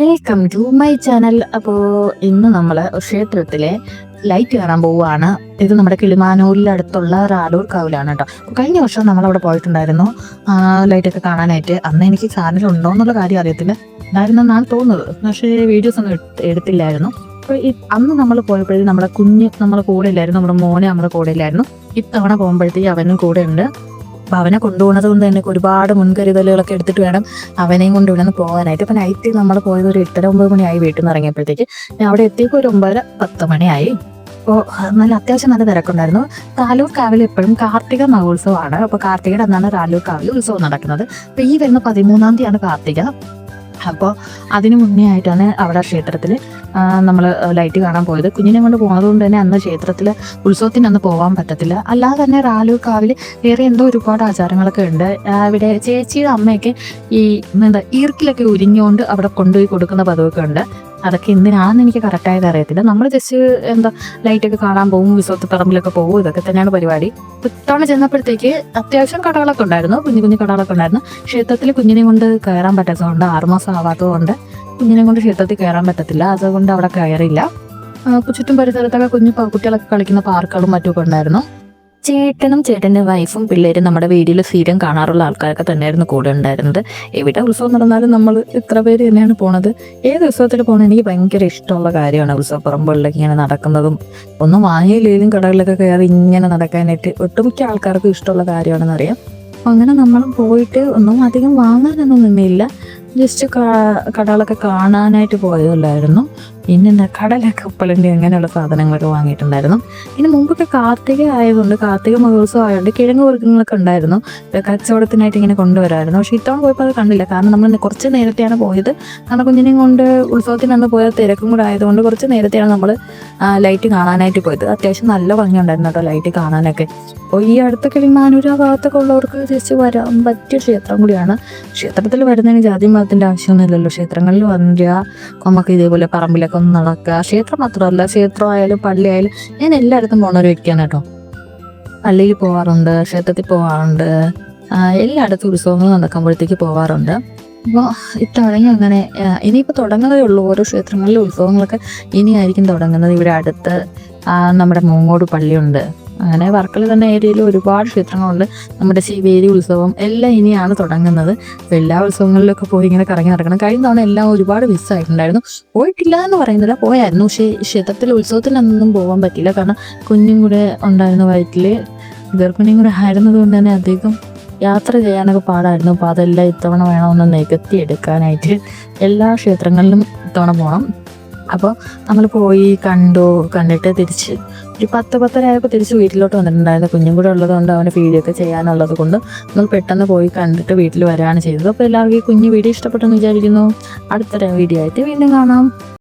Welcome to my channel. അപ്പോൾ ഇന്ന് നമ്മൾ ക്ഷേത്രത്തിലെ ലൈറ്റ് കാണാൻ പോവുകയാണ്. ഇത് നമ്മുടെ കിളിമാനൂരിലടുത്തുള്ള റാലൂർ കാവിലാണ് കേട്ടോ. കഴിഞ്ഞ വർഷം നമ്മളവിടെ പോയിട്ടുണ്ടായിരുന്നു ലൈറ്റൊക്കെ കാണാനായിട്ട്. അന്ന് എനിക്ക് ചാനൽ ഉണ്ടോ എന്നുള്ള കാര്യം അറിയത്തില്ല, ഉണ്ടായിരുന്നെന്നാണ് തോന്നുന്നത്, പക്ഷേ വീഡിയോസ് ഒന്നും എടുത്തില്ലായിരുന്നു. അപ്പോൾ അന്ന് നമ്മൾ പോയപ്പോഴേ നമ്മുടെ കുഞ്ഞ് നമ്മളെ കൂടെ ഇല്ലായിരുന്നു, നമ്മുടെ മോനെ നമ്മുടെ കൂടെ ഇല്ലായിരുന്നു. ഇത്തവണ പോകുമ്പോഴത്തേക്ക് അവനും കൂടെ ഉണ്ട്. അപ്പം അവനെ കൊണ്ടുപോകുന്നത് കൊണ്ട് തന്നെ ഒരുപാട് മുൻകരുതലുകളൊക്കെ എടുത്തിട്ട് വേണം അവനെയും കൊണ്ട് ഇവിടെ നിന്ന് പോകാനായിട്ട്. ഇപ്പം നൈറ്റ് നമ്മൾ പോയത് ഒരു 8:30-9 മണിയായി വീട്ടിൽ നിന്ന് ഇറങ്ങിയപ്പോഴത്തേക്ക്. അവിടെ എത്തിയപ്പോൾ ഒരു 9:10 മണിയായി. അപ്പോൾ നല്ല അത്യാവശ്യം നല്ല തിരക്കുണ്ടായിരുന്നു. റാലൂർ കാവിൽ എപ്പോഴും കാർത്തിക മഹോത്സവമാണ്. അപ്പോൾ കാർത്തികയുടെ അന്നാണ് റാലൂർ കാവിൽ ഉത്സവം നടക്കുന്നത്. അപ്പോൾ ഈ വരുന്ന 13-ാം തീയതിയാണ് കാർത്തിക. അപ്പോൾ അതിന് മുന്നേ ആയിട്ടാണ് അവിടെ ക്ഷേത്രത്തിൽ നമ്മൾ ലൈറ്റ് കാണാൻ പോയത്. കുഞ്ഞിനെ കൊണ്ട് പോകുന്നത് കൊണ്ട് തന്നെ അന്ന് ക്ഷേത്രത്തിൽ ഉത്സവത്തിന് അന്ന് പോകാൻ പറ്റത്തില്ല. അല്ലാതെ തന്നെ റാലൂർ കാവിൽ വേറെ എന്തോ ഒരുപാട് ആചാരങ്ങളൊക്കെ ഉണ്ട്. ഇവിടെ ചേച്ചിയുടെ അമ്മയൊക്കെ ഈ ഈർക്കിലൊക്കെ ഉരിഞ്ഞുകൊണ്ട് അവിടെ കൊണ്ടുപോയി കൊടുക്കുന്ന പതിവൊക്കെ ഉണ്ട്. അതൊക്കെ എന്തിനാണെന്ന് എനിക്ക് കറക്റ്റായിട്ട് അറിയത്തില്ല. നമ്മൾ ജസ്റ്റ് ലൈറ്റൊക്കെ കാണാൻ പോകും, ഉത്സവത്തിൽ പറമ്പിലൊക്കെ പോകും, ഇതൊക്കെ തന്നെയാണ് പരിപാടി. ഇത്തവണ ചെന്നപ്പോഴത്തേക്ക് അത്യാവശ്യം കടകളൊക്കെ ഉണ്ടായിരുന്നു, കുഞ്ഞു കുഞ്ഞു കടകളൊക്കെ ഉണ്ടായിരുന്നു. ക്ഷേത്രത്തിൽ കുഞ്ഞിനെ കൊണ്ട് കയറാൻ പറ്റാത്തതുകൊണ്ട്, 6 മാസം ആവാത്തതുകൊണ്ട് കുഞ്ഞിനെ കൊണ്ട് ക്ഷേത്രത്തിൽ കയറാൻ പറ്റത്തില്ല. അതുകൊണ്ട് അവിടെ കയറില്ല. ചുറ്റും പരിസരത്തൊക്കെ കുട്ടികളൊക്കെ കളിക്കുന്ന പാർക്കുകളും മറ്റുമൊക്കെ ഉണ്ടായിരുന്നു. ചേട്ടനും ചേട്ടൻ്റെ വൈഫും പിള്ളേരും നമ്മുടെ വീഡിയോയിൽ സ്ഥിരം കാണാറുള്ള ആൾക്കാരൊക്കെ തന്നെയായിരുന്നു കൂടെ ഉണ്ടായിരുന്നത്. എവിടെ ഉത്സവം നടന്നാലും നമ്മൾ ഇത്ര പേര് തന്നെയാണ് പോണത്. ഏത് ഉത്സവത്തിൽ പോകണം എനിക്ക് ഭയങ്കര ഇഷ്ടമുള്ള കാര്യമാണ്. ഉത്സവപ്പറമ്പുകളിലൊക്കെ ഇങ്ങനെ നടക്കുന്നതും ഒന്നും വാങ്ങിയില്ലെങ്കിലും കടകളിലൊക്കെ കയറി ഇങ്ങനെ നടക്കാനായിട്ട് ഒട്ടുമിക്ക ആൾക്കാർക്കും ഇഷ്ടമുള്ള കാര്യമാണെന്നറിയാം. അപ്പം അങ്ങനെ നമ്മളും പോയിട്ട് ഒന്നും അധികം വാങ്ങാനൊന്നും നിന്നില്ല. ജസ്റ്റ് കടകളൊക്കെ കാണാനായിട്ട് പോയതല്ലായിരുന്നു. പിന്നെ കടലൊക്കെ ഉപ്പളൻ്റെ അങ്ങനെയുള്ള സാധനങ്ങളൊക്കെ വാങ്ങിയിട്ടുണ്ടായിരുന്നു. ഇതിന് മുമ്പൊക്കെ കാർത്തിക ആയതുകൊണ്ട്, കാർത്തിക മഹോത്സവം ആയതുകൊണ്ട് കിഴങ്ങ് വർഗ്ഗങ്ങളൊക്കെ ഉണ്ടായിരുന്നു, കച്ചവടത്തിനായിട്ട് ഇങ്ങനെ കൊണ്ടുവരായിരുന്നു. പക്ഷേ ഇത്തവണ പോയപ്പോൾ അത് കണ്ടില്ല. കാരണം നമ്മൾ കുറച്ച് നേരത്തെയാണ് പോയത്. കാരണം കുഞ്ഞിനെയും കൊണ്ട് ഉത്സവത്തിനന്ന് പോയ തിരക്കും കൂടെ ആയതുകൊണ്ട് കുറച്ച് നേരത്തെയാണ് നമ്മൾ ലൈറ്റ് കാണാനായിട്ട് പോയത്. അത്യാവശ്യം നല്ല ഭംഗിയുണ്ടായിരുന്നു കേട്ടോ ലൈറ്റ് കാണാനൊക്കെ. അപ്പോൾ ഈ അടുത്ത കിളിമാനൂർ ആ ഭാഗത്തൊക്കെ ഉള്ളവർക്ക് ജസ്റ്റ് വരാൻ പറ്റിയ ക്ഷേത്രം കൂടിയാണ്. ക്ഷേത്രത്തിൽ വരുന്നതിന് ജാതി മതത്തിൻ്റെ ആവശ്യമൊന്നുമില്ലല്ലോ. ക്ഷേത്രങ്ങളിൽ വരിക, നമുക്ക് ഇതേപോലെ പറമ്പിലൊക്കെ ഒന്ന് നടക്കുക. ക്ഷേത്രം മാത്രമല്ല, ക്ഷേത്രമായാലും പള്ളിയായാലും ഞാൻ എല്ലായിടത്തും പോകുന്ന ഒരു വ്യക്തിയാണ് കേട്ടോ. പള്ളിയിൽ പോകാറുണ്ട്, ക്ഷേത്രത്തിൽ പോകാറുണ്ട്, എല്ലായിടത്തും ഉത്സവങ്ങൾ നടക്കുമ്പോഴത്തേക്ക് പോകാറുണ്ട്. അപ്പോൾ ഇത്തവണ അങ്ങനെ ഇനിയിപ്പോൾ തുടങ്ങുന്നതേ ഉള്ളൂ. ഓരോ ക്ഷേത്രങ്ങളിലെ ഉത്സവങ്ങളൊക്കെ ഇനിയായിരിക്കും തുടങ്ങുന്നത്. ഇവിടെ അടുത്ത് നമ്മുടെ മൂങ്ങോട് പള്ളിയുണ്ട്. അങ്ങനെ വർക്കല തന്നെ ഏരിയയിൽ ഒരുപാട് ക്ഷേത്രങ്ങളുണ്ട്. നമ്മുടെ ശിവേരി ഉത്സവം എല്ലാം ഇനിയാണ് തുടങ്ങുന്നത്. അപ്പോൾ എല്ലാ ഉത്സവങ്ങളിലൊക്കെ പോയി ഇങ്ങനെ കറങ്ങി നടക്കണം. കഴിഞ്ഞ തവണ എല്ലാം ഒരുപാട് മിസ്സായിട്ടുണ്ടായിരുന്നു. പോയിട്ടില്ല എന്ന് പറയുന്നില്ല, പോയായിരുന്നു. പക്ഷേ ക്ഷേത്രത്തിൽ ഉത്സവത്തിനൊന്നും പോകാൻ പറ്റില്ല. കാരണം കുഞ്ഞും കൂടെ ഉണ്ടായിരുന്ന വയറ്റിൽ, ഗർഭിണിയും കൂടെ ആയിരുന്നത് കൊണ്ട് തന്നെ അധികം യാത്ര ചെയ്യാനൊക്കെ പാടായിരുന്നു. അപ്പോൾ അതെല്ലാം ഇത്തവണ വേണമെന്ന് നികത്തി എടുക്കാനായിട്ട് എല്ലാ ക്ഷേത്രങ്ങളിലും ഇത്തവണ പോകണം. അപ്പോൾ നമ്മൾ പോയി കണ്ടിട്ട് തിരിച്ച് ഒരു 10-10:30 ആയപ്പോൾ തിരിച്ച് വീട്ടിലോട്ട് വന്നിട്ടുണ്ടായിരുന്നു. കുഞ്ഞും കൂടെ ഉള്ളത് കൊണ്ട് അവന് വീഡിയോ ഒക്കെ ചെയ്യാനുള്ളത് കൊണ്ട് നമ്മൾ പെട്ടെന്ന് പോയി കണ്ടിട്ട് വീട്ടിൽ വരികയാണ് ചെയ്തത്. അപ്പോൾ എല്ലാവർക്കും ഈ കുഞ്ഞു വീഡിയോ ഇഷ്ടപ്പെട്ടെന്ന് വിചാരിക്കുന്നു. അടുത്തൊരു വീഡിയോ ആയിട്ട് വീണ്ടും കാണാം.